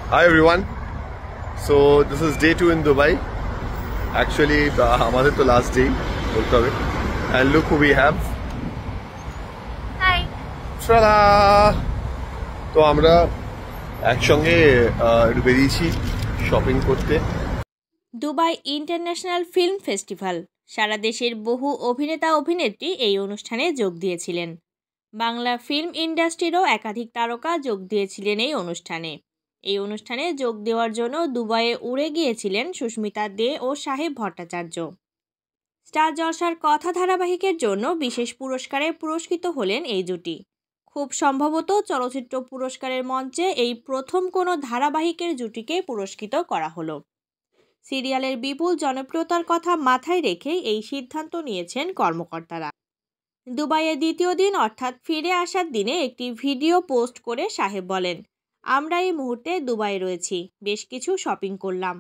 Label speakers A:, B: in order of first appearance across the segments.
A: Hi everyone. So this is day 2 in Dubai. Actually, আমাদের তো last day বলতে হবে. And look who we have.
B: Hi.
A: Tada! তো আমরা একসঙ্গে বেরিয়েছি শপিং করতে।
B: দুবাই ইন্টারন্যাশনাল ফিল্ম ফেস্টিভ্যাল, সারা দেশের বহু অভিনেতা অভিনেত্রী এই অনুষ্ঠানে যোগ দিয়েছিলেন। বাংলা ফিল্ম ইন্ডাস্ট্রিরও একাধিক তারকা যোগ দিয়েছিলেন এই অনুষ্ঠানে। এই অনুষ্ঠানে যোগ দেওয়ার জন্য দুবাইয়ে উড়ে গিয়েছিলেন সুস্মিতা দে ও সাহেব ভট্টাচার্য। স্টার জলসার কথা ধারাবাহিকের জন্য বিশেষ পুরস্কারে পুরস্কৃত হলেন এই জুটি। খুব সম্ভবত চলচ্চিত্র পুরস্কারের মঞ্চে এই প্রথম কোনো ধারাবাহিকের জুটিকে পুরস্কৃত করা হলো। সিরিয়ালের বিপুল জনপ্রিয়তার কথা মাথায় রেখে এই সিদ্ধান্ত নিয়েছেন কর্মকর্তারা। দুবাইয়ে দ্বিতীয় দিন অর্থাৎ ফিরে আসার দিনে একটি ভিডিও পোস্ট করে সাহেব বলেন, আমরা এই মুহূর্তে দুবাই রয়েছি, বেশ কিছু শপিং করলাম।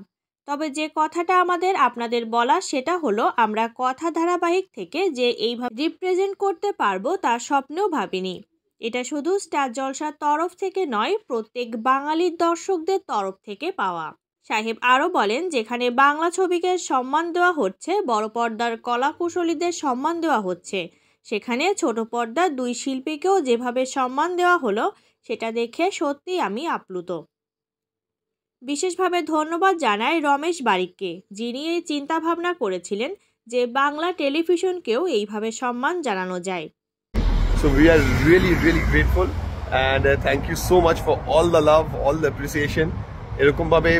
B: তবে যে কথাটা আমাদের আপনাদের বলা সেটা হলো আমরা কথা ধারাবাহিক থেকে যে এইভাবে রিপ্রেজেন্ট করতে পারবো তা স্বপ্নেও ভাবিনি। এটা শুধু স্টার জলসার তরফ থেকে নয়, প্রত্যেক বাঙালির দর্শকদের তরফ থেকে পাওয়া। সাহেব আরও বলেন, যেখানে বাংলা ছবিকে সম্মান দেওয়া হচ্ছে, বড় পর্দার কলাকুশলীদের সম্মান দেওয়া হচ্ছে, সেখানে ছোট পর্দার দুই শিল্পীকেও যেভাবে সম্মান দেওয়া হলো সেটা দেখে সত্যিই আমি আপ্লুত। বিশেষভাবে ধন্যবাদ জানাই রমেশ বারিককে, যিনি এই চিন্তাভাবনা করেছিলেন যে বাংলা টেলিভিশনকেও এইভাবে সম্মান জানানো যায়।
A: So we are really grateful and thank you so much for all the love, all the appreciation. এরকম ভাবে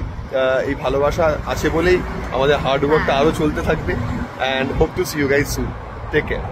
A: এই ভালোবাসা আছে বলেই আমাদের হার্ড ওয়ার্কটা আরো চলতে থাকবে and hope to see you guys soon. Take care.